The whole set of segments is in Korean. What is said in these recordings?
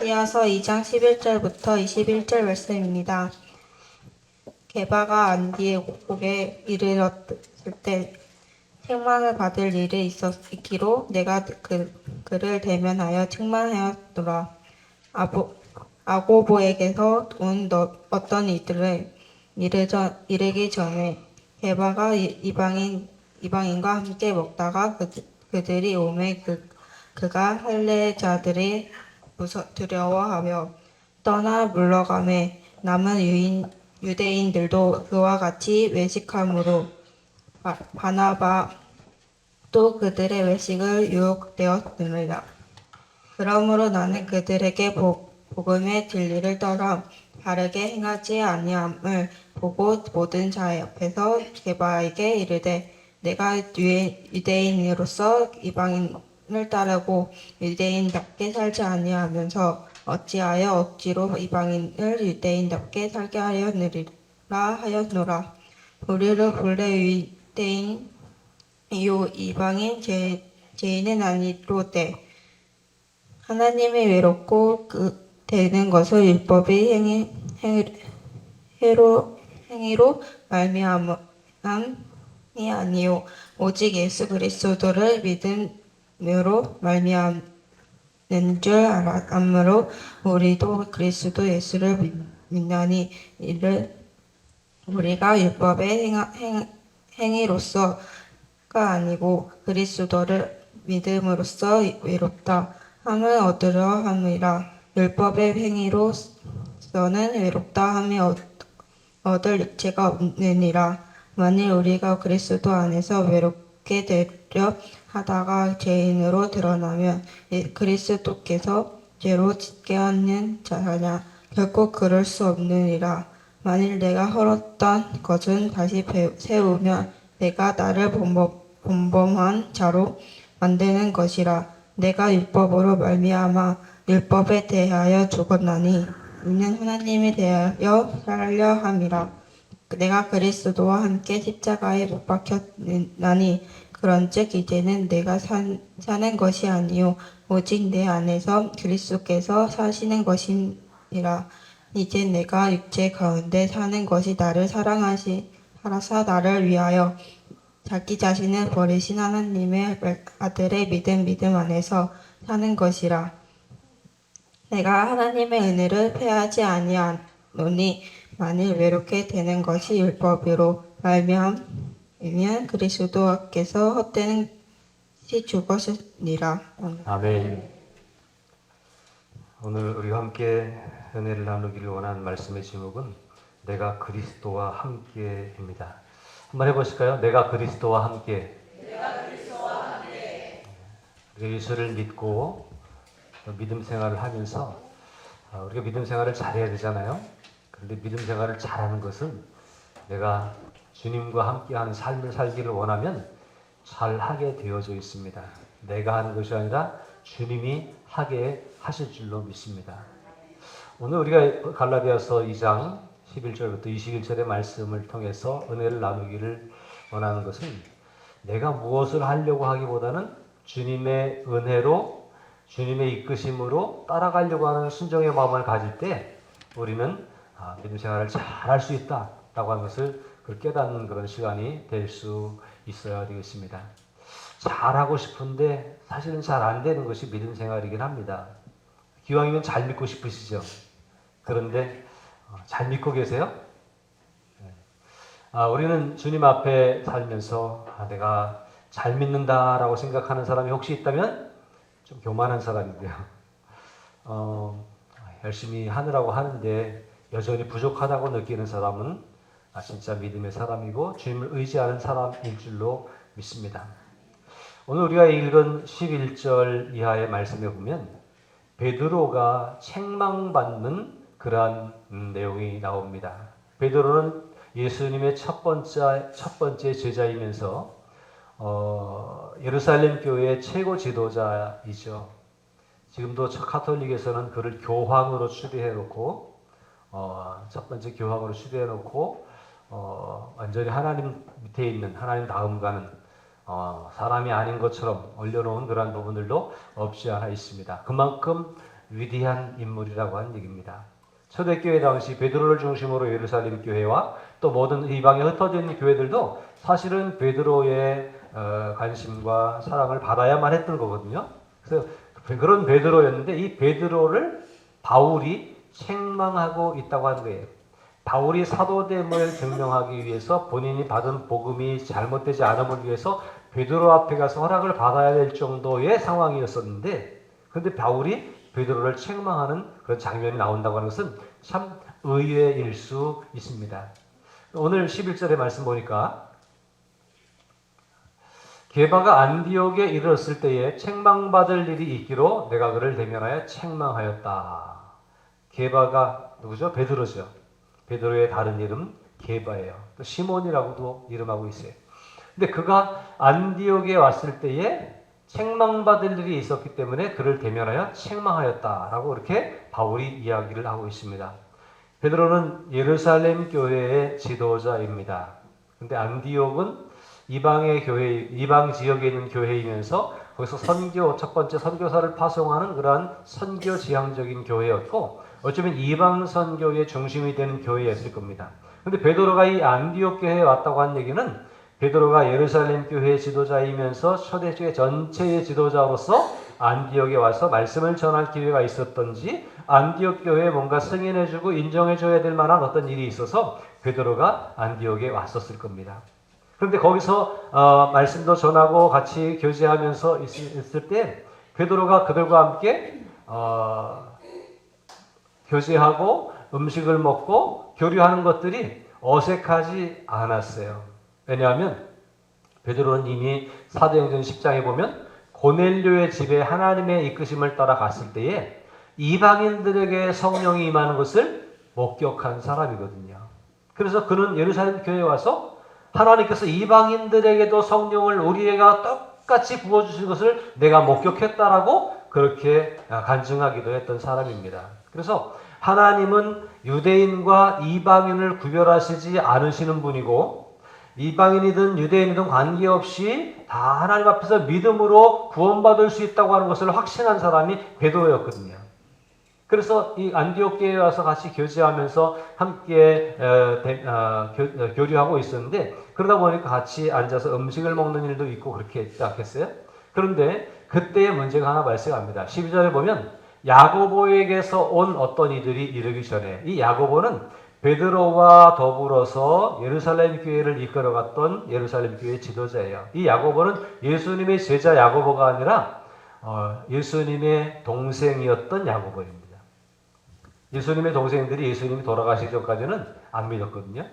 갈라디아서 2장 11절부터 21절 말씀입니다. 게바가 안디옥에 이르렀을 때 책망을 받을 일이 있기로 내가 그를 대면하여 책망하였노라. 아고보에게서 온 어떤 이들을 이르기 전에 게바가 이방인과 함께 먹다가 그들이 오매 그가 할례자들이 두려워하며 떠나 물러가매 남은 유대인들도 그와 같이 외식함으로 바나바도 그들의 외식을 유혹되었느니라. 그러므로 나는 그들에게 복음의 진리를 떠나 바르게 행하지 아니함을 보고 모든 자 앞에서 게바에게 이르되 내가 유대인으로서 이방인을 따르고 유대인답게 살지 아니하면서 어찌하여 억지로 이방인을 유대인답게 살게 하였느니라 하였노라. 우리를 본래 유대인이요 이방인 죄인은 아니로되 하나님이 외롭고 되는 것을 율법의 행위로 말미암음이 아니요 오직 예수 그리스도를 믿음으로 말미암는 줄 알므로 우리도 그리스도 예수를 믿나니 이를 우리가 율법의 행위로서가 아니고 그리스도를 믿음으로써 외롭다 함을 얻으려 함이라. 율법의 행위로서는 외롭다 함이 얻을 육체가 없느니라. 만일 우리가 그리스도 안에서 외롭게 되려 하다가 죄인으로 드러나면 그리스도께서 죄로 짓게 하는 자냐? 결코 그럴 수 없느니라. 만일 내가 헐었던 것은 다시 세우면 내가 나를 범범한 자로 만드는 것이라. 내가 율법으로 말미암아 율법에 대하여 죽었나니 이는 하나님에 대하여 살려 함이라. 내가 그리스도와 함께 십자가에 못 박혔나니 그런즉 이제는 내가 사는 것이 아니요 오직 내 안에서 그리스도께서 사시는 것이니라. 이제 내가 육체 가운데 사는 것이 나를 사랑하사 나를 위하여 자기 자신을 버리신 하나님의 아들의 믿음 안에서 사는 것이라. 내가 하나님의 은혜를 패하지 아니하노니 만일 외롭게 되는 것이 율법으로 말미암으면 그리스도께서 헛되는 것이 죽었으니라. 아멘. 오늘 우리와 함께 은혜를 나누기를 원하는 말씀의 제목은 내가 그리스도와 함께입니다. 한번 해보실까요? 내가 그리스도와 함께. 우리가 예수를 믿고 믿음 생활을 하면서 우리가 믿음 생활을 잘해야 되잖아요. 그런데 믿음 생활을 잘하는 것은 내가 주님과 함께하는 삶을 살기를 원하면 잘하게 되어져 있습니다. 내가 하는 것이 아니라 주님이 하게 하실 줄로 믿습니다. 오늘 우리가 갈라디아서 2장 11절부터 21절의 말씀을 통해서 은혜를 나누기를 원하는 것은 내가 무엇을 하려고 하기보다는 주님의 은혜로 주님의 이끄심으로 따라가려고 하는 순종의 마음을 가질 때 우리는 믿음 생활을 잘 할 수 있다라고 하는 것을 깨닫는 그런 시간이 될 수 있어야 되겠습니다. 잘하고 싶은데 사실은 잘 안 되는 것이 믿음 생활이긴 합니다. 기왕이면 잘 믿고 싶으시죠? 그런데 잘 믿고 계세요? 우리는 주님 앞에 살면서 내가 잘 믿는다라고 생각하는 사람이 혹시 있다면 좀 교만한 사람인데요. 열심히 하느라고 하는데 여전히 부족하다고 느끼는 사람은 진짜 믿음의 사람이고 주님을 의지하는 사람일 줄로 믿습니다. 오늘 우리가 읽은 11절 이하의 말씀에 보면 베드로가 책망받는 그러한 내용이 나옵니다. 베드로는 예수님의 첫 번째 제자이면서 예루살렘 교회의 최고 지도자이죠. 지금도 카톨릭에서는 그를 교황으로 추대해놓고 첫 번째 교황으로 추대해놓고 완전히 하나님 밑에 있는 하나님 다음 가는 사람이 아닌 것처럼 올려놓은 그러한 부분들도 없지 않아 있습니다. 그만큼 위대한 인물이라고 하는 얘기입니다. 초대교회 당시 베드로를 중심으로 예루살렘 교회와 또 모든 이방에 흩어져 있는 교회들도 사실은 베드로의 관심과 사랑을 받아야만 했던 거거든요. 그래서 그런 베드로였는데 이 베드로를 바울이 책망하고 있다고 하는 거예요. 바울이 사도됨을 증명하기 위해서 본인이 받은 복음이 잘못되지 않음을 위해서 베드로 앞에 가서 허락을 받아야 될 정도의 상황이었었는데, 그런데 바울이 베드로를 책망하는 그런 장면이 나온다고 하는 것은 참 의외일 수 있습니다. 오늘 11절의 말씀 보니까 게바가 안디옥에 이르렀을 때에 책망받을 일이 있기로 내가 그를 대면하여 책망하였다. 게바가 누구죠? 베드로죠. 베드로의 다른 이름 게바예요. 또 시몬이라고도 이름하고 있어요. 근데 그가 안디옥에 왔을 때에 책망받을 일이 있었기 때문에 그를 대면하여 책망하였다라고 이렇게 바울이 이야기를 하고 있습니다. 베드로는 예루살렘 교회의 지도자입니다. 근데 안디옥은 이방의 교회, 이방 지역에 있는 교회이면서 거기서 첫 번째 선교사를 파송하는 그러한 선교 지향적인 교회였고, 어쩌면 이방 선교의 중심이 되는 교회였을 겁니다. 근데 베드로가 이 안디옥 교회에 왔다고 한 얘기는 베드로가 예루살렘 교회의 지도자이면서 초대교회 전체의 지도자로서 안디옥에 와서 말씀을 전할 기회가 있었던지, 안디옥 교회에 뭔가 승인해주고 인정해줘야 될 만한 어떤 일이 있어서 베드로가 안디옥에 왔었을 겁니다. 그런데 거기서 말씀도 전하고 같이 교제하면서 있을 때 베드로가 그들과 함께 교제하고 음식을 먹고 교류하는 것들이 어색하지 않았어요. 왜냐하면 베드로는 이미 사도행전 10장에 보면 고넬료의 집에 하나님의 이끄심을 따라 갔을 때에 이방인들에게 성령이 임하는 것을 목격한 사람이거든요. 그래서 그는 예루살렘 교회에 와서 하나님께서 이방인들에게도 성령을 우리에게 똑같이 부어주신 것을 내가 목격했다라고 그렇게 간증하기도 했던 사람입니다. 그래서 하나님은 유대인과 이방인을 구별하시지 않으시는 분이고, 이방인이든 유대인이든 관계없이 다 하나님 앞에서 믿음으로 구원받을 수 있다고 하는 것을 확신한 사람이 베드로였거든요. 그래서 이 안디옥 교회에 와서 같이 교제하면서 함께 교류하고 있었는데, 그러다 보니까 같이 앉아서 음식을 먹는 일도 있고 그렇게 했지 않겠어요? 그런데 그때의 문제가 하나 발생합니다. 12절에 보면 야고보에게서 온 어떤 이들이 이르기 전에, 이 야고보는 베드로와 더불어서 예루살렘 교회를 이끌어갔던 예루살렘 교회의 지도자예요. 이 야고보는 예수님의 제자 야고보가 아니라 예수님의 동생이었던 야고보입니다. 예수님의 동생들이 예수님이 돌아가시기 전까지는 안 믿었거든요.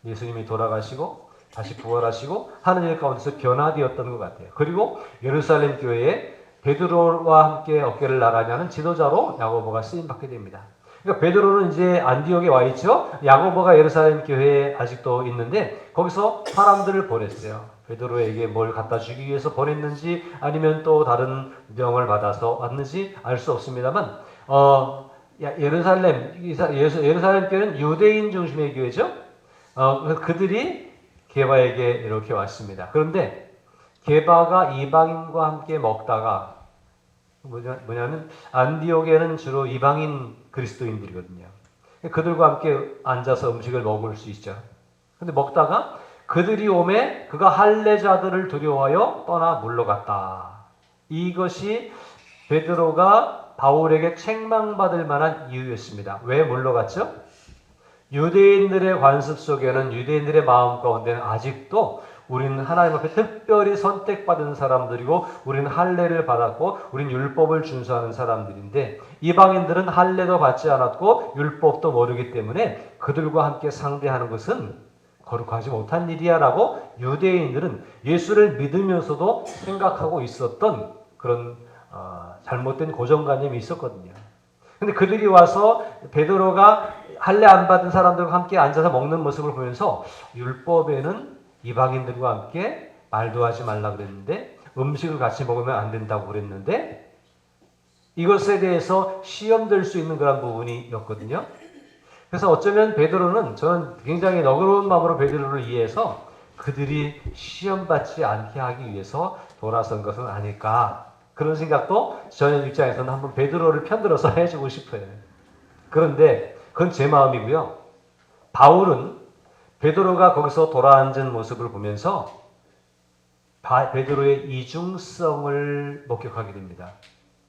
예수님이 돌아가시고 다시 부활하시고 하는 일 가운데서 변화되었던 것 같아요. 그리고 예루살렘 교회에 베드로와 함께 어깨를 나란히 하는 지도자로 야고보가 쓰임받게 됩니다. 그러니까 베드로는 이제 안디옥에 와 있죠. 야고보가 예루살렘 교회에 아직도 있는데 거기서 사람들을 보냈어요. 베드로에게 뭘 갖다 주기 위해서 보냈는지 아니면 또 다른 명을 받아서 왔는지 알 수 없습니다만 예루살렘 교회는 유대인 중심의 교회죠. 그들이 게바에게 이렇게 왔습니다. 그런데 게바가 이방인과 함께 먹다가 뭐냐면 안디옥에는 주로 이방인 그리스도인들이거든요. 그들과 함께 앉아서 음식을 먹을 수 있죠. 근데 먹다가 그들이 오매 그가 할례자들을 두려워하여 떠나 물러갔다. 이것이 베드로가 바울에게 책망받을 만한 이유였습니다. 왜 물러갔죠? 유대인들의 관습 속에는, 유대인들의 마음 가운데는 아직도 우리는 하나님 앞에 특별히 선택받은 사람들이고 우리는 할례를 받았고 우리는 율법을 준수하는 사람들인데, 이방인들은 할례도 받지 않았고 율법도 모르기 때문에 그들과 함께 상대하는 것은 거룩하지 못한 일이야 라고 유대인들은 예수를 믿으면서도 생각하고 있었던 그런 잘못된 고정관념이 있었거든요. 근데 그들이 와서 베드로가 할례 안 받은 사람들과 함께 앉아서 먹는 모습을 보면서 율법에는 이방인들과 함께 말도 하지 말라 그랬는데 음식을 같이 먹으면 안 된다고 그랬는데 이것에 대해서 시험될 수 있는 그런 부분이었거든요. 그래서 어쩌면 베드로는, 저는 굉장히 너그러운 마음으로 베드로를 이해해서 그들이 시험받지 않게 하기 위해서 돌아선 것은 아닐까, 그런 생각도 저는 입장에서는 한번 베드로를 편들어서 해주고 싶어요. 그런데 그건 제 마음이고요. 바울은 베드로가 거기서 돌아앉은 모습을 보면서 베드로의 이중성을 목격하게 됩니다.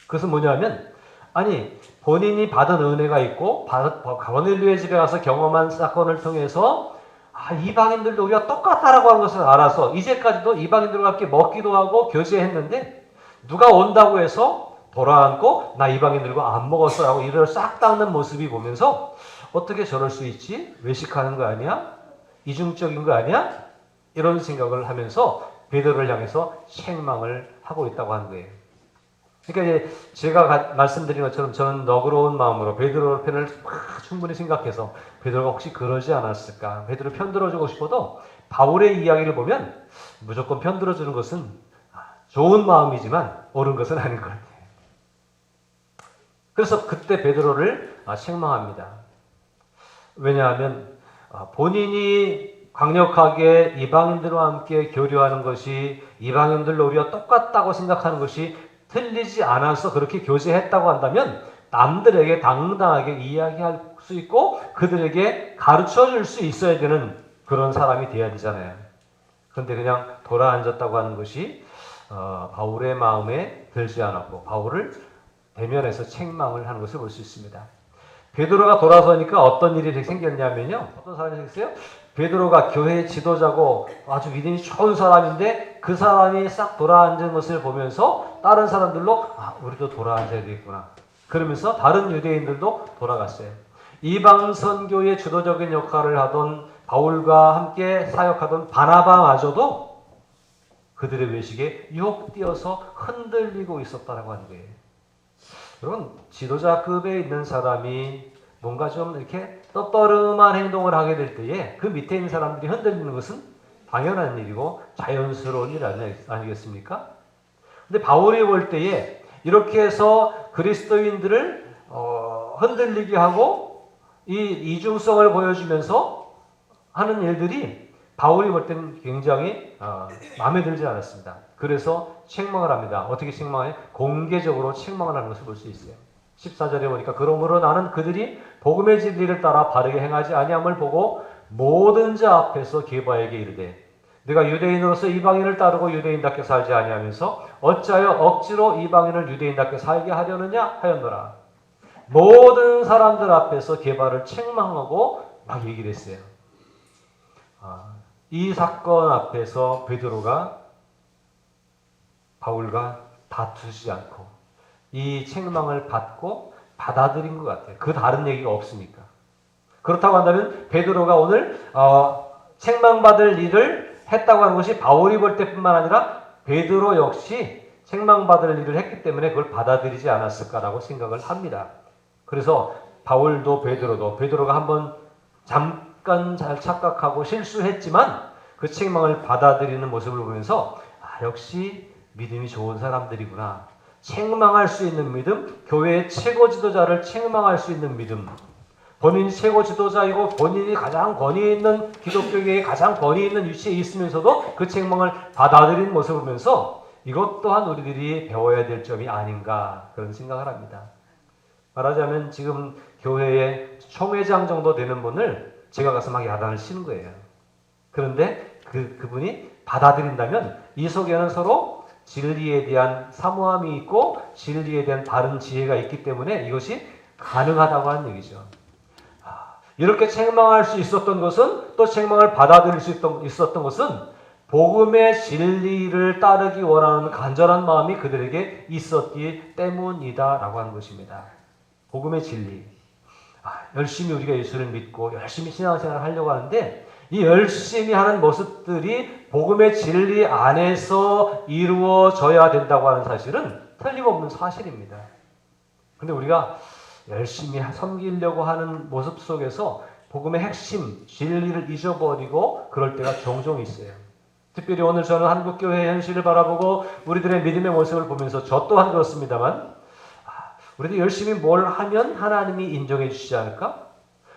그것은 뭐냐면 아니 본인이 받은 은혜가 있고 고넬료의 집에 가서 경험한 사건을 통해서 이방인들도 우리가 똑같다라고 하는 것을 알아서 이제까지도 이방인들과 함께 먹기도 하고 교제했는데 누가 온다고 해서 돌아앉고 나 이방인들과 안 먹었어 라고 이를 싹 닦는 모습이 보면서 어떻게 저럴 수 있지? 외식하는 거 아니야? 이중적인 거 아니야? 이런 생각을 하면서 베드로를 향해서 책망을 하고 있다고 하는 거예요. 그러니까 이제 제가 말씀드린 것처럼 저는 너그러운 마음으로 베드로 편을 충분히 생각해서 베드로가 혹시 그러지 않았을까? 베드로 편 들어주고 싶어도 바울의 이야기를 보면 무조건 편 들어주는 것은 좋은 마음이지만 옳은 것은 아닌 것 같아요. 그래서 그때 베드로를 책망합니다. 왜냐하면 본인이 강력하게 이방인들과 함께 교류하는 것이 이방인들로 우리가 똑같다고 생각하는 것이 틀리지 않아서 그렇게 교제했다고 한다면 남들에게 당당하게 이야기할 수 있고 그들에게 가르쳐 줄 수 있어야 되는 그런 사람이 돼야 되잖아요. 그런데 그냥 돌아앉았다고 하는 것이 바울의 마음에 들지 않았고 바울을 대면해서 책망을 하는 것을 볼 수 있습니다. 베드로가 돌아서니까 어떤 일이 생겼냐면요. 어떤 사람이 생겼어요? 베드로가 교회 지도자고 아주 믿음이 좋은 사람인데 그 사람이 싹 돌아앉은 것을 보면서 다른 사람들로 우리도 돌아앉아야 되겠구나. 그러면서 다른 유대인들도 돌아갔어요. 이방 선교의 주도적인 역할을 하던 바울과 함께 사역하던 바나바마저도 그들의 외식에 유혹되어서 흔들리고 있었다라고 하는 거예요. 여러분, 지도자급에 있는 사람이 뭔가 좀 이렇게 떡떠름한 행동을 하게 될 때에 그 밑에 있는 사람들이 흔들리는 것은 당연한 일이고 자연스러운 일 아니겠습니까? 근데 바울이 볼 때에 이렇게 해서 그리스도인들을 흔들리게 하고 이 이중성을 보여주면서 하는 일들이 바울이 볼 때는 굉장히 마음에 들지 않았습니다. 그래서 책망을 합니다. 어떻게 책망해요? 공개적으로 책망을 하는 것을 볼 수 있어요. 14절에 보니까 그러므로 나는 그들이 복음의 진리를 따라 바르게 행하지 아니함을 보고 모든 자 앞에서 게바에게 이르되 내가 유대인으로서 이방인을 따르고 유대인답게 살지 아니하면서 어찌하여 억지로 이방인을 유대인답게 살게 하려느냐 하였노라. 모든 사람들 앞에서 게바를 책망하고 막 얘기를 했어요. 이 사건 앞에서 베드로가 바울과 다투지 않고 이 책망을 받고 받아들인 것 같아요. 그 다른 얘기가 없으니까. 그렇다고 한다면 베드로가 오늘 책망받을 일을 했다고 하는 것이 바울이 볼 때뿐만 아니라 베드로 역시 책망받을 일을 했기 때문에 그걸 받아들이지 않았을까라고 생각을 합니다. 그래서 바울도 베드로도 베드로가 한번 잠깐 잘 착각하고 실수했지만 그 책망을 받아들이는 모습을 보면서 역시 믿음이 좋은 사람들이구나. 책망할 수 있는 믿음, 교회의 최고 지도자를 책망할 수 있는 믿음. 본인이 최고 지도자이고 본인이 가장 권위 있는 기독교계의 가장 권위 있는 위치에 있으면서도 그 책망을 받아들이는 모습을 보면서 이것 또한 우리들이 배워야 될 점이 아닌가 그런 생각을 합니다. 말하자면 지금 교회의 총회장 정도 되는 분을 제가 가서 막 야단을 치는 거예요. 그런데 그분이 받아들인다면 이 속에는 서로 진리에 대한 사모함이 있고 진리에 대한 바른 지혜가 있기 때문에 이것이 가능하다고 하는 얘기죠. 이렇게 책망할 수 있었던 것은 또 책망을 받아들일 수 있었던 것은 복음의 진리를 따르기 원하는 간절한 마음이 그들에게 있었기 때문이다라고 하는 것입니다. 복음의 진리. 열심히 우리가 예수를 믿고 열심히 신앙생활을 하려고 하는데 이 열심히 하는 모습들이 복음의 진리 안에서 이루어져야 된다고 하는 사실은 틀림없는 사실입니다. 근데 우리가 열심히 섬기려고 하는 모습 속에서 복음의 핵심, 진리를 잊어버리고 그럴 때가 종종 있어요. 특별히 오늘 저는 한국교회의 현실을 바라보고 우리들의 믿음의 모습을 보면서 저 또한 그렇습니다만 우리도 열심히 뭘 하면 하나님이 인정해 주시지 않을까?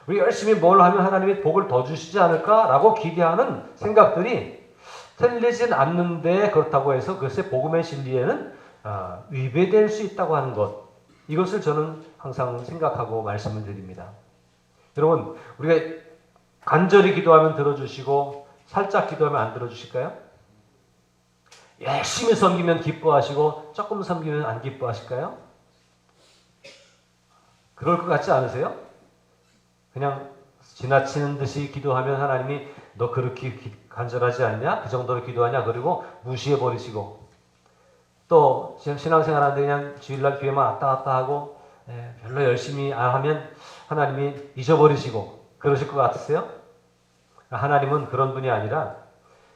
우리 열심히 뭘 하면 하나님이 복을 더 주시지 않을까라고 기대하는 생각들이 틀리진 않는데 그렇다고 해서 글쎄 복음의 진리에는 위배될 수 있다고 하는 것, 이것을 저는 항상 생각하고 말씀을 드립니다. 여러분, 우리가 간절히 기도하면 들어주시고 살짝 기도하면 안 들어주실까요? 열심히 섬기면 기뻐하시고 조금 섬기면 안 기뻐하실까요? 그럴 것 같지 않으세요? 그냥 지나치는 듯이 기도하면 하나님이 너 그렇게 간절하지 않냐? 그 정도로 기도하냐? 그리고 무시해버리시고, 또 신앙생활 하는데 그냥 주일날 교회만 왔다 갔다 하고 별로 열심히 안 하면 하나님이 잊어버리시고 그러실 것 같으세요? 하나님은 그런 분이 아니라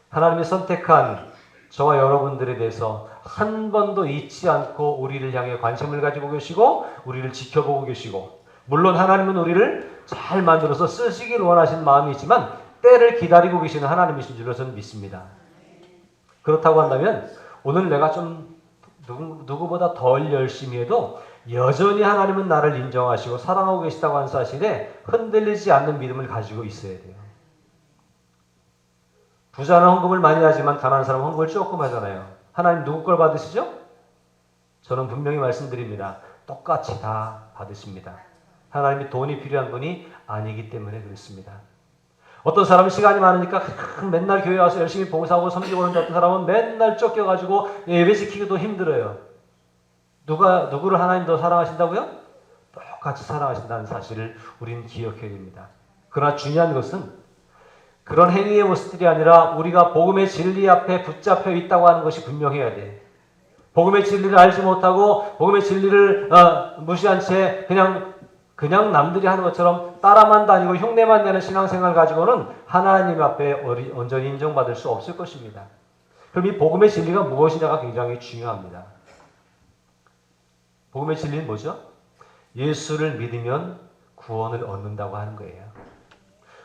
하나님이 선택한 저와 여러분들에 대해서 한 번도 잊지 않고 우리를 향해 관심을 가지고 계시고 우리를 지켜보고 계시고, 물론 하나님은 우리를 잘 만들어서 쓰시길 원하시는 마음이 있지만 때를 기다리고 계시는 하나님이신 줄로 저는 믿습니다. 그렇다고 한다면 오늘 내가 좀 누구보다 덜 열심히 해도 여전히 하나님은 나를 인정하시고 사랑하고 계시다고 하는 사실에 흔들리지 않는 믿음을 가지고 있어야 돼요. 부자는 헌금을 많이 하지만 가난한 사람은 헌금을 조금 하잖아요. 하나님 누구 걸 받으시죠? 저는 분명히 말씀드립니다. 똑같이 다 받으십니다. 하나님이 돈이 필요한 분이 아니기 때문에 그렇습니다. 어떤 사람은 시간이 많으니까 맨날 교회 와서 열심히 봉사하고 섬기고 오는데, 어떤 사람은 맨날 쫓겨가지고 예배 지키기도 힘들어요. 누구를 하나님 더 사랑하신다고요? 똑같이 사랑하신다는 사실을 우리는 기억해야 됩니다. 그러나 중요한 것은 그런 행위의 모습들이 아니라 우리가 복음의 진리 앞에 붙잡혀 있다고 하는 것이 분명해야 돼. 복음의 진리를 알지 못하고 복음의 진리를 무시한 채 그냥 남들이 하는 것처럼 따라만 다니고 흉내만 내는 신앙생활 가지고는 하나님 앞에 온전히 인정받을 수 없을 것입니다. 그럼 이 복음의 진리가 무엇이냐가 굉장히 중요합니다. 복음의 진리는 뭐죠? 예수를 믿으면 구원을 얻는다고 하는 거예요.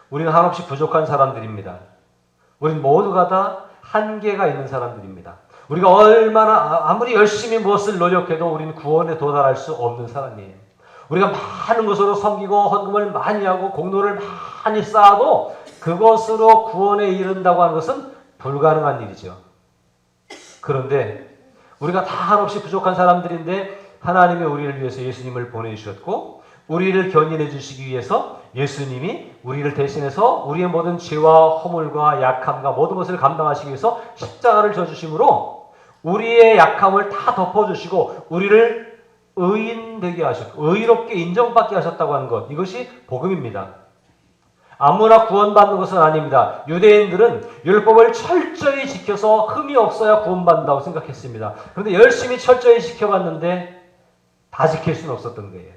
우리는 한없이 부족한 사람들입니다. 우린 모두가 다 한계가 있는 사람들입니다. 우리가 얼마나 아무리 열심히 무엇을 노력해도 우리는 구원에 도달할 수 없는 사람이에요. 우리가 많은 것으로 섬기고 헌금을 많이 하고 공로를 많이 쌓아도 그것으로 구원에 이른다고 하는 것은 불가능한 일이죠. 그런데 우리가 다 한없이 부족한 사람들인데 하나님이 우리를 위해서 예수님을 보내주셨고, 우리를 견인해 주시기 위해서 예수님이 우리를 대신해서 우리의 모든 죄와 허물과 약함과 모든 것을 감당하시기 위해서 십자가를 져주심으로 우리의 약함을 다 덮어주시고 우리를 의인되게 하셨고 의롭게 인정받게 하셨다고 하는 것, 이것이 복음입니다. 아무나 구원받는 것은 아닙니다. 유대인들은 율법을 철저히 지켜서 흠이 없어야 구원받는다고 생각했습니다. 그런데 열심히 철저히 지켜봤는데 다 지킬 수는 없었던 거예요.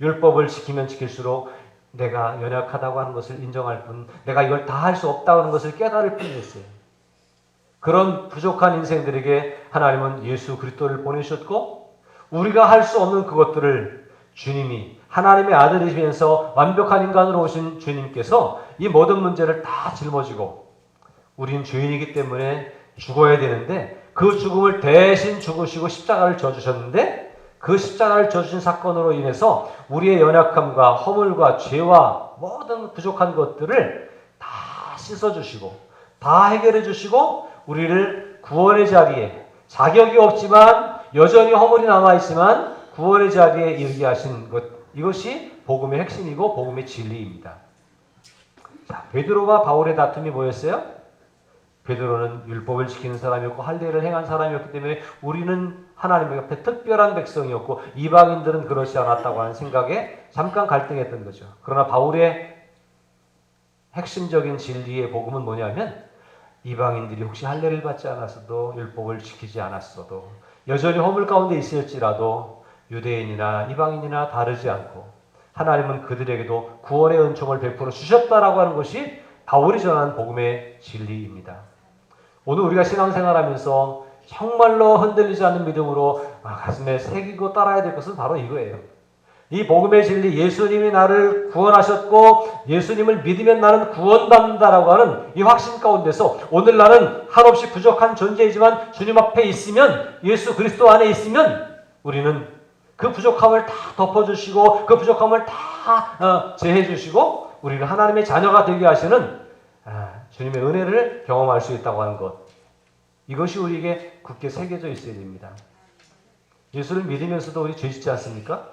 율법을 지키면 지킬수록 내가 연약하다고 하는 것을 인정할 뿐, 내가 이걸 다 할 수 없다고 하는 것을 깨달을 뿐이었어요. 그런 부족한 인생들에게 하나님은 예수 그리스도를 보내주셨고, 우리가 할 수 없는 그것들을 주님이, 하나님의 아들이시면서 완벽한 인간으로 오신 주님께서 이 모든 문제를 다 짊어지고, 우리는 죄인이기 때문에 죽어야 되는데 그 죽음을 대신 죽으시고 십자가를 져주셨는데, 그 십자가를 져주신 사건으로 인해서 우리의 연약함과 허물과 죄와 모든 부족한 것들을 다 씻어주시고 다 해결해주시고 우리를 구원의 자리에, 자격이 없지만 여전히 허물이 남아있지만 구원의 자리에 이르게 하신 것, 이것이 복음의 핵심이고 복음의 진리입니다. 자, 베드로와 바울의 다툼이 뭐였어요? 베드로는 율법을 지키는 사람이었고 할례를 행한 사람이었기 때문에 우리는 하나님 앞에 특별한 백성이었고 이방인들은 그렇지 않았다고 하는 생각에 잠깐 갈등했던 거죠. 그러나 바울의 핵심적인 진리의 복음은 뭐냐면, 이방인들이 혹시 할례를 받지 않았어도 율법을 지키지 않았어도 여전히 허물 가운데 있을지라도 유대인이나 이방인이나 다르지 않고 하나님은 그들에게도 구원의 은총을 베풀어 주셨다라고 하는 것이 바울이 전한 복음의 진리입니다. 오늘 우리가 신앙생활하면서 정말로 흔들리지 않는 믿음으로 가슴에 새기고 따라야 될 것은 바로 이거예요. 이 복음의 진리, 예수님이 나를 구원하셨고 예수님을 믿으면 나는 구원받는다라고 하는 이 확신 가운데서 오늘 나는 한없이 부족한 존재이지만 주님 앞에 있으면, 예수 그리스도 안에 있으면 우리는 그 부족함을 다 덮어주시고 그 부족함을 다 제해주시고 우리를 하나님의 자녀가 되게 하시는 주님의 은혜를 경험할 수 있다고 하는 것, 이것이 우리에게 굳게 새겨져 있어야 됩니다. 예수를 믿으면서도 우리 죄 짓지 않습니까?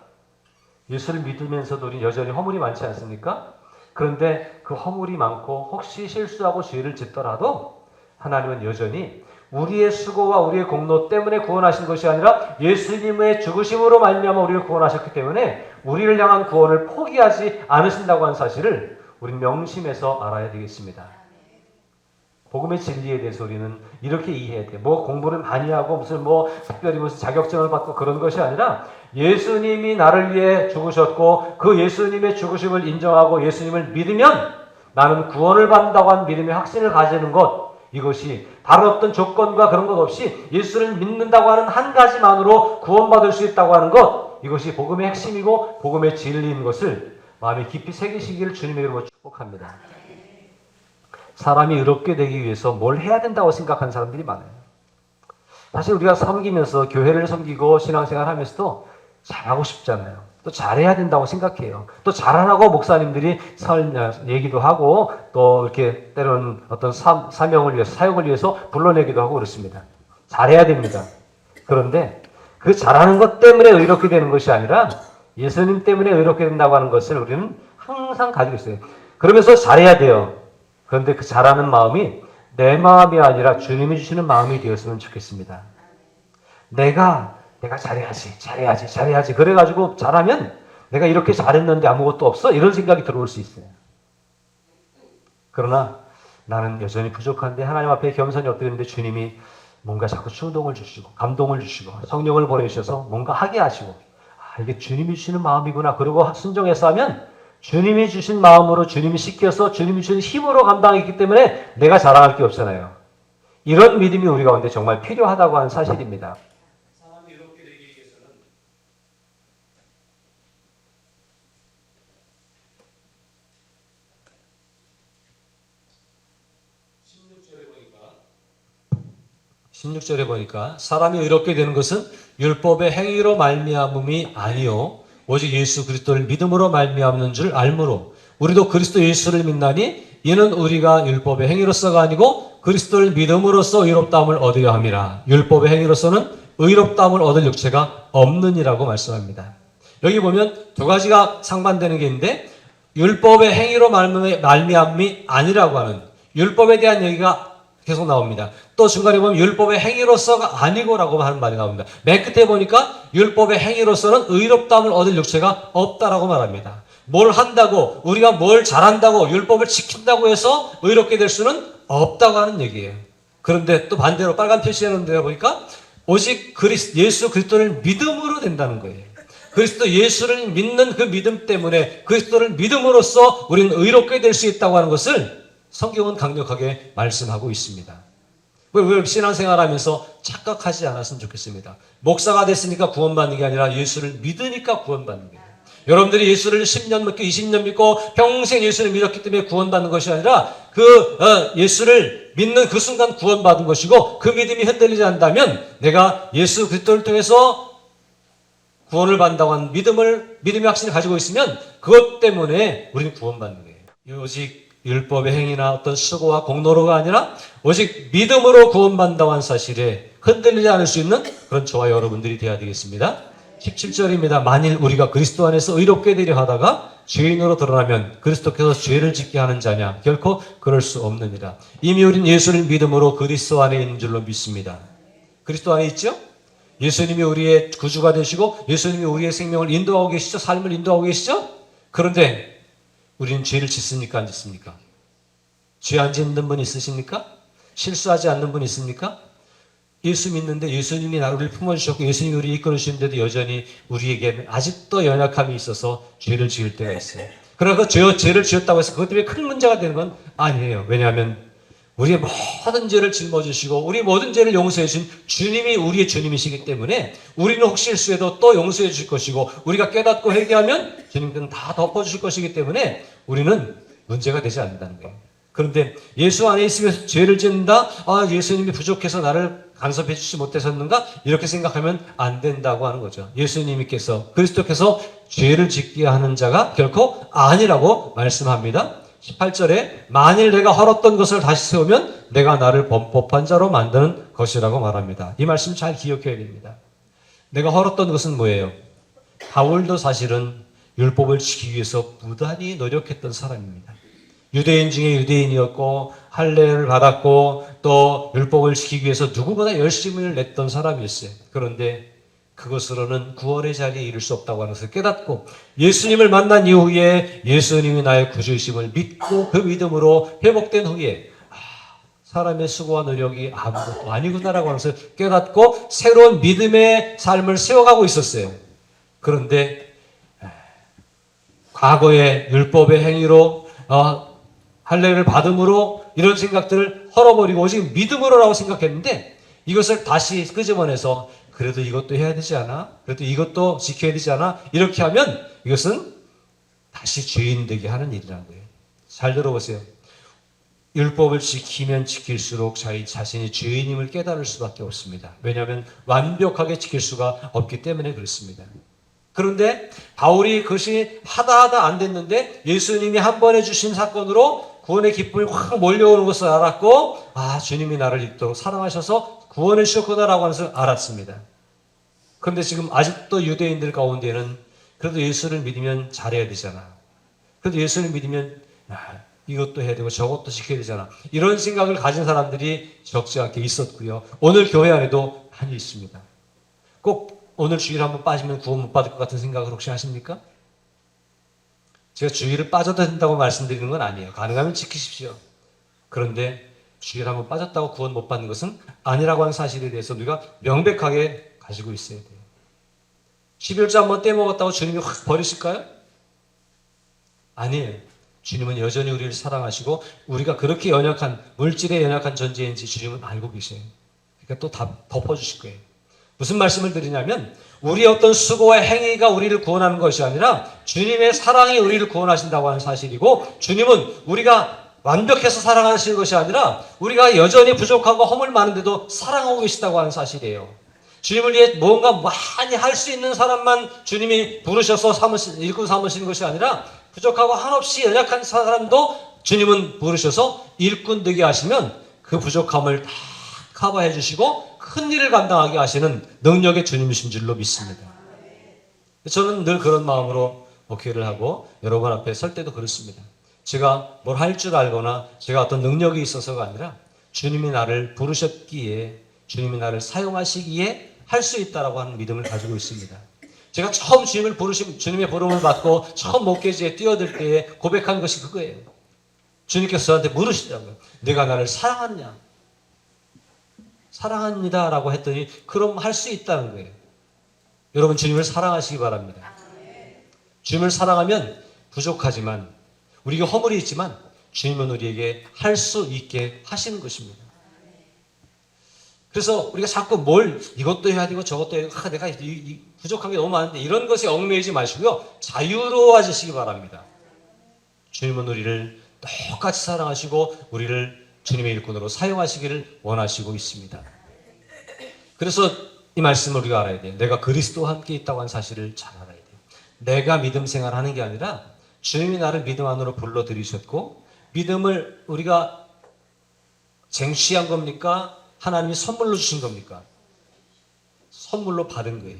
예수를 믿으면서도 우리 여전히 허물이 많지 않습니까? 그런데 그 허물이 많고 혹시 실수하고 죄를 짓더라도 하나님은 여전히 우리의 수고와 우리의 공로 때문에 구원하신 것이 아니라 예수님의 죽으심으로 말미암아 우리를 구원하셨기 때문에 우리를 향한 구원을 포기하지 않으신다고 하는 사실을 우리는 명심해서 알아야 되겠습니다. 복음의 진리에 대해서 우리는 이렇게 이해해야 돼요. 뭐 공부를 많이 하고 무슨 특별히 무슨 자격증을 받고 그런 것이 아니라 예수님이 나를 위해 죽으셨고 그 예수님의 죽으심을 인정하고 예수님을 믿으면 나는 구원을 받는다고 하는 믿음의 확신을 가지는 것, 이것이 다른 어떤 조건과 그런 것 없이 예수를 믿는다고 하는 한 가지만으로 구원받을 수 있다고 하는 것, 이것이 복음의 핵심이고 복음의 진리인 것을 마음에 깊이 새기시기를 주님의 이름으로 축복합니다. 사람이 의롭게 되기 위해서 뭘 해야 된다고 생각하는 사람들이 많아요. 사실 우리가 섬기면서 교회를 섬기고 신앙생활 하면서도 잘하고 싶잖아요. 또 잘해야 된다고 생각해요. 또 잘하라고 목사님들이 얘기도 하고 또 이렇게 때로는 어떤 사명을 위해서 사역을 위해서 불러내기도 하고 그렇습니다. 잘해야 됩니다. 그런데 그 잘하는 것 때문에 의롭게 되는 것이 아니라 예수님 때문에 의롭게 된다고 하는 것을 우리는 항상 가지고 있어요. 그러면서 잘해야 돼요. 그런데 그 잘하는 마음이 내 마음이 아니라 주님이 주시는 마음이 되었으면 좋겠습니다. 내가 잘해야지. 그래가지고 잘하면 내가 이렇게 잘했는데 아무것도 없어? 이런 생각이 들어올 수 있어요. 그러나 나는 여전히 부족한데 하나님 앞에 겸손히 엎드리는데 주님이 뭔가 자꾸 충동을 주시고 감동을 주시고 성령을 보내주셔서 뭔가 하게 하시고 이게 주님이 주시는 마음이구나. 그러고 순종해서 하면 주님이 주신 마음으로 주님이 시켜서 주님이 주신 힘으로 감당했기 때문에 내가 자랑할 게 없잖아요. 이런 믿음이 우리 가운데 정말 필요하다고 하는 사실입니다. 사람이 이렇게 되기 위해서는 (16절에) 보니까 사람이 의롭게 되는 것은 율법의 행위로 말미암음이 아니요 오직 예수 그리스도를 믿음으로 말미암는 줄 알므로 우리도 그리스도 예수를 믿나니 이는 우리가 율법의 행위로서가 아니고 그리스도를 믿음으로써 의롭다함을 얻으려 함이라. 율법의 행위로서는 의롭다함을 얻을 육체가 없느니라고 말씀합니다. 여기 보면 두 가지가 상반되는 게 있는데 율법의 행위로 말미암음이 아니라고 하는 율법에 대한 얘기가 계속 나옵니다. 또 중간에 보면 율법의 행위로서가 아니고라고 하는 말이 나옵니다. 맨 끝에 보니까 율법의 행위로서는 의롭다함을 얻을 육체가 없다라고 말합니다. 뭘 한다고 우리가 뭘 잘한다고 율법을 지킨다고 해서 의롭게 될 수는 없다고 하는 얘기예요. 그런데 또 반대로 빨간 표시하는 데 보니까 오직 예수 그리스도를 믿음으로 된다는 거예요. 그리스도 예수를 믿는 그 믿음 때문에 그리스도를 믿음으로써 우리는 의롭게 될 수 있다고 하는 것을 성경은 강력하게 말씀하고 있습니다. 왜 신앙생활하면서 착각하지 않았으면 좋겠습니다. 목사가 됐으니까 구원받는 게 아니라 예수를 믿으니까 구원받는 거예요. 여러분들이 예수를 10년 믿고 20년 믿고 평생 예수를 믿었기 때문에 구원받는 것이 아니라 예수를 믿는 그 순간 구원받은 것이고 그 믿음이 흔들리지 않는다면 내가 예수 그리스도를 통해서 구원을 받는다고 하는 믿음의 확신을 가지고 있으면 그것 때문에 우리는 구원받는 거예요. 오직 율법의 행위나 어떤 수고와 공로로가 아니라 오직 믿음으로 구원받는다고 하는 사실에 흔들리지 않을 수 있는 그런 저와 여러분들이 되어야 되겠습니다. 17절입니다. 만일 우리가 그리스도 안에서 의롭게 되려 하다가 죄인으로 드러나면 그리스도께서 죄를 짓게 하는 자냐? 결코 그럴 수 없느니라. 이미 우린 예수를 믿음으로 그리스도 안에 있는 줄로 믿습니다. 그리스도 안에 있죠? 예수님이 우리의 구주가 되시고 예수님이 우리의 생명을 인도하고 계시죠? 삶을 인도하고 계시죠? 그런데 우리는 죄를 짓습니까? 안 짓습니까? 죄 안 짓는 분 있으십니까? 실수하지 않는 분 있습니까? 예수 믿는데 예수님이 우리를 품어주셨고 예수님이 우리를 이끌어주시는데도 여전히 우리에게는 아직도 연약함이 있어서 죄를 지을 때가 있어요. 그러나 죄를 지었다고 해서 그것 때문에 큰 문제가 되는 건 아니에요. 왜냐하면 우리의 모든 죄를 짊어지시고 우리 모든 죄를 용서해 주신 주님이 우리의 주님이시기 때문에 우리는 혹시 실수해도 또 용서해 주실 것이고 우리가 깨닫고 회개하면 주님께서는 다 덮어주실 것이기 때문에 우리는 문제가 되지 않는다는 거예요. 그런데 예수 안에 있으면서 죄를 짓는다? 예수님이 부족해서 나를 간섭해 주지 못했었는가? 이렇게 생각하면 안 된다고 하는 거죠. 예수님께서 그리스도께서 죄를 짓게 하는 자가 결코 아니라고 말씀합니다. 18절에 만일 내가 헐었던 것을 다시 세우면 내가 나를 범법한 자로 만드는 것이라고 말합니다. 이 말씀 잘 기억해야 됩니다. 내가 헐었던 것은 뭐예요? 바울도 사실은 율법을 지키기 위해서 무단히 노력했던 사람입니다. 유대인 중에 유대인이었고 할례를 받았고 또 율법을 지키기 위해서 누구보다 열심을 냈던 사람이었어요. 그런데 그것으로는 구원의 자리에 이를 수 없다고 하는 것을 깨닫고 예수님을 만난 이후에 예수님이 나의 구주이심을 믿고 그 믿음으로 회복된 후에 사람의 수고와 노력이 아무것도 아니구나라고 하는 것을 깨닫고 새로운 믿음의 삶을 세워가고 있었어요. 그런데 과거의 율법의 행위로 할례를 받음으로 이런 생각들을 헐어버리고 오직 믿음으로라고 생각했는데 이것을 다시 끄집어내서 그래도 이것도 해야 되지 않아? 그래도 이것도 지켜야 되지 않아? 이렇게 하면 이것은 다시 죄인 되게 하는 일이라는 거예요. 잘 들어보세요. 율법을 지키면 지킬수록 자신이 죄인임을 깨달을 수밖에 없습니다. 왜냐하면 완벽하게 지킬 수가 없기 때문에 그렇습니다. 그런데 바울이 그것이 하다 안 됐는데 예수님이 한 번 해주신 사건으로 구원의 기쁨이 확 몰려오는 것을 알았고 주님이 나를 잊도록 사랑하셔서 구원을 주셨구나라고 하는 것을 알았습니다. 그런데 지금 아직도 유대인들 가운데는 그래도 예수를 믿으면 잘해야 되잖아. 그래도 예수를 믿으면 이것도 해야 되고 저것도 지켜야 되잖아. 이런 생각을 가진 사람들이 적지 않게 있었고요. 오늘 교회 안에도 많이 있습니다. 꼭 오늘 주일 한번 빠지면 구원 못 받을 것 같은 생각을 혹시 하십니까? 제가 주일을 빠져도 된다고 말씀드리는 건 아니에요. 가능하면 지키십시오. 그런데 주일 한번 빠졌다고 구원 못 받는 것은 아니라고 하는 사실에 대해서 우리가 명백하게 가지고 있어야 돼요. 11조 한번 떼먹었다고 주님이 확 버리실까요? 아니에요. 주님은 여전히 우리를 사랑하시고 우리가 그렇게 연약한 물질에 연약한 존재인지 주님은 알고 계세요. 그러니까 또 다 덮어주실 거예요. 무슨 말씀을 드리냐면 우리의 어떤 수고와 행위가 우리를 구원하는 것이 아니라 주님의 사랑이 우리를 구원하신다고 하는 사실이고 주님은 우리가 완벽해서 사랑하시는 것이 아니라 우리가 여전히 부족하고 허물 많은데도 사랑하고 계시다고 하는 사실이에요. 주님을 위해 뭔가 많이 할 수 있는 사람만 주님이 부르셔서 일꾼 삼으시는 것이 아니라 부족하고 한없이 연약한 사람도 주님은 부르셔서 일꾼 되게 하시면 그 부족함을 다 커버해 주시고 큰 일을 감당하게 하시는 능력의 주님이신 줄로 믿습니다. 저는 늘 그런 마음으로 목회를 하고 여러분 앞에 설 때도 그렇습니다. 제가 뭘 할 줄 알거나 제가 어떤 능력이 있어서가 아니라 주님이 나를 부르셨기에 주님이 나를 사용하시기에 할 수 있다라고 하는 믿음을 가지고 있습니다. 제가 처음 주님의 부름을 받고 처음 목회지에 뛰어들 때에 고백한 것이 그거예요. 주님께서 저한테 물으시더라고요. 내가 나를 사랑하느냐? 사랑합니다 라고 했더니 그럼 할 수 있다는 거예요. 여러분 주님을 사랑하시기 바랍니다. 주님을 사랑하면 부족하지만 우리가 허물이 있지만 주님은 우리에게 할 수 있게 하시는 것입니다. 그래서 우리가 자꾸 이것도 해야 되고 저것도 해야 되고 내가 부족한 게 너무 많은데 이런 것에 얽매이지 마시고요. 자유로워지시기 바랍니다. 주님은 우리를 똑같이 사랑하시고 우리를 주님의 일꾼으로 사용하시기를 원하시고 있습니다. 그래서 이 말씀을 우리가 알아야 돼요. 내가 그리스도와 함께 있다고 하는 사실을 잘 알아야 돼요. 내가 믿음 생활하는 게 아니라 주님이 나를 믿음 안으로 불러들이셨고 믿음을 우리가 쟁취한 겁니까? 하나님이 선물로 주신 겁니까? 선물로 받은 거예요.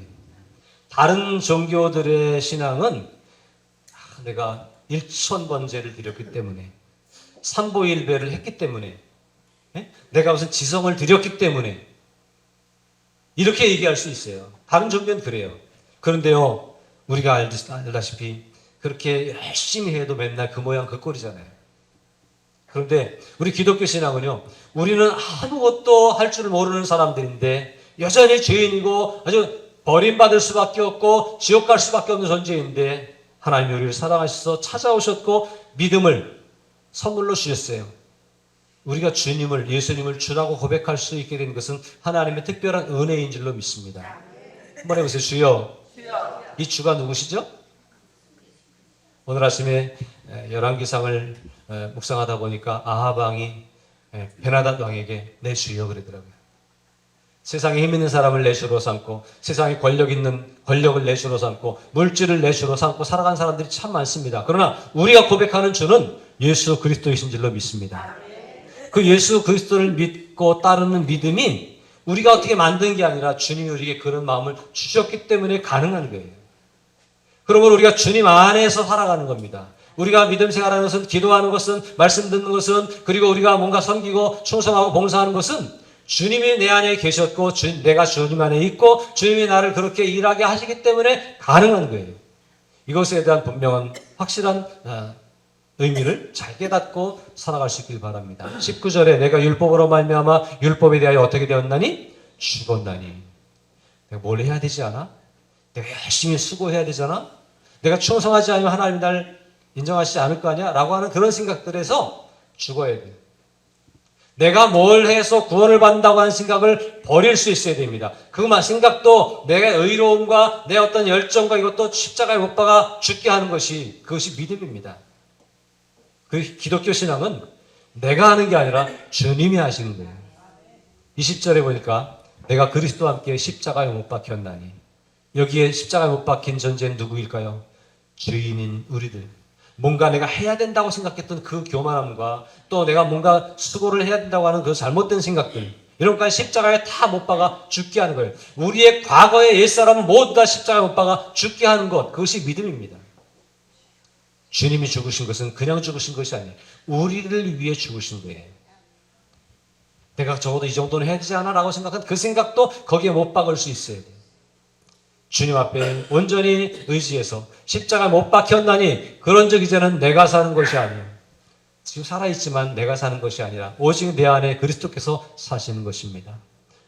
다른 종교들의 신앙은 내가 1,000번제를 드렸기 때문에 삼보일배를 했기 때문에 내가 무슨 지성을 드렸기 때문에 이렇게 얘기할 수 있어요. 다른 종교는 그래요. 그런데요 우리가 알다시피 그렇게 열심히 해도 맨날 그 모양 그 꼴이잖아요. 그런데 우리 기독교 신앙은요 우리는 아무것도 할 줄 모르는 사람들인데 여전히 죄인이고 아주 버림받을 수밖에 없고 지옥 갈 수밖에 없는 존재인데 하나님이 우리를 사랑하셔서 찾아오셨고 믿음을 선물로 주셨어요. 우리가 예수님을 주라고 고백할 수 있게 된 것은 하나님의 특별한 은혜인 줄로 믿습니다. 한번 해보세요. 주여. 이 주가 누구시죠? 오늘 아침에 열왕기상을 묵상하다 보니까 아합 왕이 베나닷 왕에게 내 주여 그러더라고요. 세상에 힘 있는 사람을 내 주로 삼고 세상에 권력을 내 주로 삼고 물질을 내 주로 삼고 살아간 사람들이 참 많습니다. 그러나 우리가 고백하는 주는 예수 그리스도이신 줄로 믿습니다. 그 예수 그리스도를 믿고 따르는 믿음이 우리가 어떻게 만든 게 아니라 주님이 우리에게 그런 마음을 주셨기 때문에 가능한 거예요. 그러므로 우리가 주님 안에서 살아가는 겁니다. 우리가 믿음 생활하는 것은, 기도하는 것은, 말씀 듣는 것은, 그리고 우리가 뭔가 섬기고 충성하고 봉사하는 것은 주님이 내 안에 계셨고 내가 주님 안에 있고 주님이 나를 그렇게 일하게 하시기 때문에 가능한 거예요. 이것에 대한 분명한 확실한 의미를 잘 깨닫고 살아갈 수 있길 바랍니다. 19절에 내가 율법으로 말미암아 율법에 대하여 어떻게 되었나니? 죽었나니. 내가 뭘 해야 되지 않아? 내가 열심히 수고해야 되잖아? 내가 충성하지 않으면 하나님이 날 인정하시지 않을 거 아니야? 라고 하는 그런 생각들에서 죽어야 돼요. 내가 뭘 해서 구원을 받는다고 하는 생각을 버릴 수 있어야 됩니다. 그 생각도 내 의로움과 내 어떤 열정과 이것도 십자가에 못 박아 죽게 하는 것이, 그것이 믿음입니다. 그 기독교 신앙은 내가 하는 게 아니라 주님이 하시는 거예요. 20절에 보니까 내가 그리스도와 함께 십자가에 못 박혔나니. 여기에 십자가에 못 박힌 존재는 누구일까요? 주인인 우리들. 뭔가 내가 해야 된다고 생각했던 그 교만함과 또 내가 뭔가 수고를 해야 된다고 하는 그 잘못된 생각들, 이런 것까지 십자가에 다 못 박아 죽게 하는 거예요. 우리의 과거의 옛사람은 모두 다 십자가에 못 박아 죽게 하는 것, 그것이 믿음입니다. 주님이 죽으신 것은 그냥 죽으신 것이 아니에요. 우리를 위해 죽으신 거예요. 내가 적어도 이 정도는 해야 되지 않아? 라고 생각한 그 생각도 거기에 못 박을 수 있어야 돼요. 주님 앞에 온전히 의지해서 십자가에 못 박혔나니 그런 적 이제는 내가 사는 것이 아니에요. 지금 살아있지만 내가 사는 것이 아니라 오직 내 안에 그리스도께서 사시는 것입니다.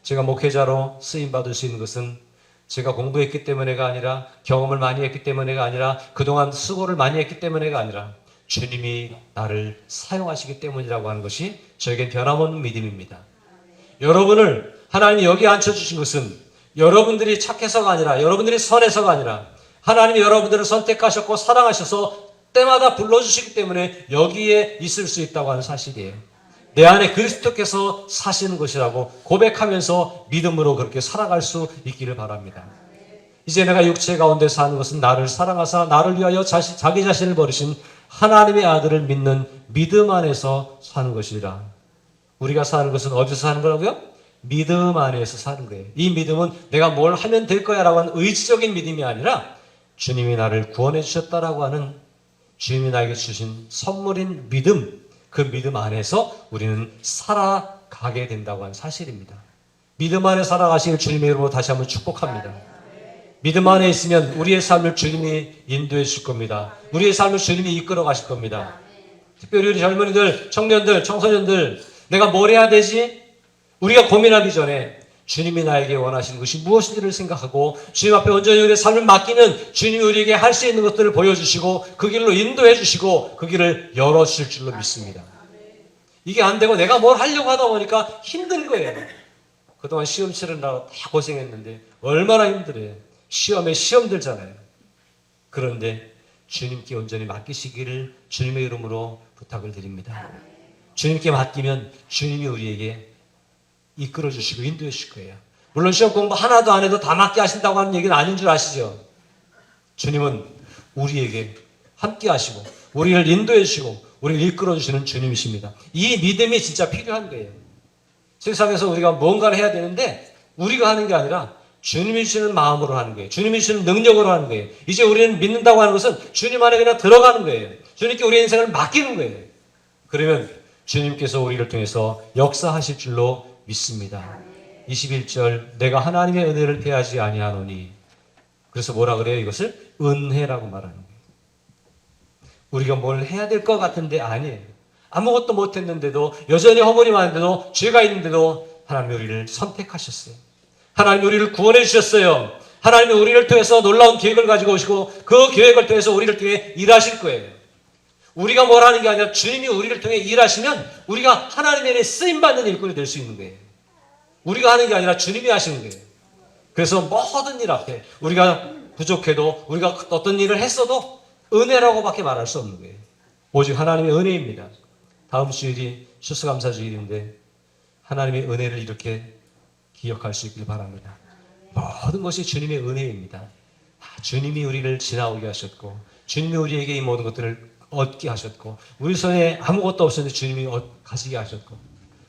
제가 목회자로 쓰임받을 수 있는 것은 제가 공부했기 때문에가 아니라 경험을 많이 했기 때문에가 아니라 그동안 수고를 많이 했기 때문에가 아니라 주님이 나를 사용하시기 때문이라고 하는 것이 저에겐 변함없는 믿음입니다. 여러분을 하나님이 여기 앉혀주신 것은 여러분들이 착해서가 아니라 여러분들이 선해서가 아니라 하나님이 여러분들을 선택하셨고 사랑하셔서 때마다 불러주시기 때문에 여기에 있을 수 있다고 하는 사실이에요. 내 안에 그리스도께서 사시는 것이라고 고백하면서 믿음으로 그렇게 살아갈 수 있기를 바랍니다. 이제 내가 육체 가운데 사는 것은 나를 사랑하사 나를 위하여 자기 자신을 버리신 하나님의 아들을 믿는 믿음 안에서 사는 것이라. 우리가 사는 것은 어디서 사는 거라고요? 믿음 안에서 사는 거예요. 이 믿음은 내가 뭘 하면 될 거야 라고 하는 의지적인 믿음이 아니라 주님이 나를 구원해 주셨다라고 하는 주님이 나에게 주신 선물인 믿음, 그 믿음 안에서 우리는 살아가게 된다고 하는 사실입니다. 믿음 안에 살아가시길 주님의 이름으로 다시 한번 축복합니다. 믿음 안에 있으면 우리의 삶을 주님이 인도해 주실 겁니다. 우리의 삶을 주님이 이끌어 가실 겁니다. 특별히 우리 젊은이들, 청년들, 청소년들, 내가 뭘 해야 되지? 우리가 고민하기 전에 주님이 나에게 원하시는 것이 무엇인지를 생각하고 주님 앞에 온전히 우리의 삶을 맡기면 주님이 우리에게 할 수 있는 것들을 보여주시고 그 길로 인도해 주시고 그 길을 열어주실 줄로 믿습니다. 이게 안 되고 내가 뭘 하려고 하다 보니까 힘든 거예요. 그동안 시험 치르느라고 다 고생했는데 얼마나 힘들어요. 시험에 시험 들잖아요. 그런데 주님께 온전히 맡기시기를 주님의 이름으로 부탁을 드립니다. 주님께 맡기면 주님이 우리에게 이끌어 주시고 인도해 주실 거예요. 물론 시험 공부 하나도 안 해도 다 맞게 하신다고 하는 얘기는 아닌 줄 아시죠? 주님은 우리에게 함께 하시고 우리를 인도해 주시고 우리를 이끌어 주시는 주님이십니다. 이 믿음이 진짜 필요한 거예요. 세상에서 우리가 뭔가를 해야 되는데 우리가 하는 게 아니라 주님이 주시는 마음으로 하는 거예요. 주님이 주시는 능력으로 하는 거예요. 이제 우리는 믿는다고 하는 것은 주님 안에 그냥 들어가는 거예요. 주님께 우리 인생을 맡기는 거예요. 그러면 주님께서 우리를 통해서 역사하실 줄로 믿습니다. 21절 내가 하나님의 은혜를 패하지 아니하노니. 그래서 뭐라 그래요? 이것을 은혜라고 말하는 거예요. 우리가 뭘 해야 될 것 같은데 아니에요. 아무것도 못했는데도 여전히 허물이 많은데도 죄가 있는데도 하나님이 우리를 선택하셨어요. 하나님이 우리를 구원해 주셨어요. 하나님이 우리를 통해서 놀라운 계획을 가지고 오시고 그 계획을 통해서 우리를 통해 일하실 거예요. 우리가 뭘 하는 게 아니라 주님이 우리를 통해 일하시면 우리가 하나님의 은혜에 쓰임받는 일꾼이 될 수 있는 거예요. 우리가 하는 게 아니라 주님이 하시는 거예요. 그래서 모든 일 앞에 우리가 부족해도 우리가 어떤 일을 했어도 은혜라고밖에 말할 수 없는 거예요. 오직 하나님의 은혜입니다. 다음 주일이 추수감사주일인데 하나님의 은혜를 이렇게 기억할 수 있길 바랍니다. 모든 것이 주님의 은혜입니다. 주님이 우리를 지나오게 하셨고 주님이 우리에게 이 모든 것들을 얻게 하셨고 우리 손에 아무것도 없었는데 주님이 가지게 하셨고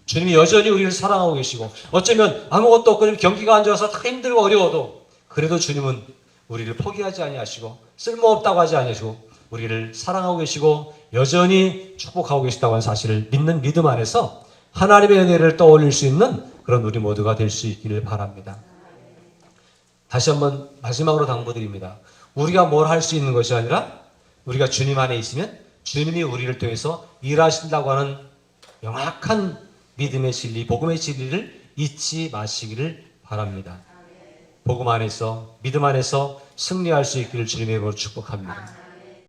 주님이 여전히 우리를 사랑하고 계시고 어쩌면 아무것도 없고 경기가 안 좋아서 다 힘들고 어려워도 그래도 주님은 우리를 포기하지 아니하시고 쓸모없다고 하지 아니하시고 우리를 사랑하고 계시고 여전히 축복하고 계시다고 하는 사실을 믿는 믿음 안에서 하나님의 은혜를 떠올릴 수 있는 그런 우리 모두가 될 수 있기를 바랍니다. 다시 한번 마지막으로 당부드립니다. 우리가 뭘 할 수 있는 것이 아니라 우리가 주님 안에 있으면 주님이 우리를 통해서 일하신다고 하는 명확한 믿음의 진리, 복음의 진리를 잊지 마시기를 바랍니다. 복음 안에서, 믿음 안에서 승리할 수 있기를 주님의 이름으로 축복합니다.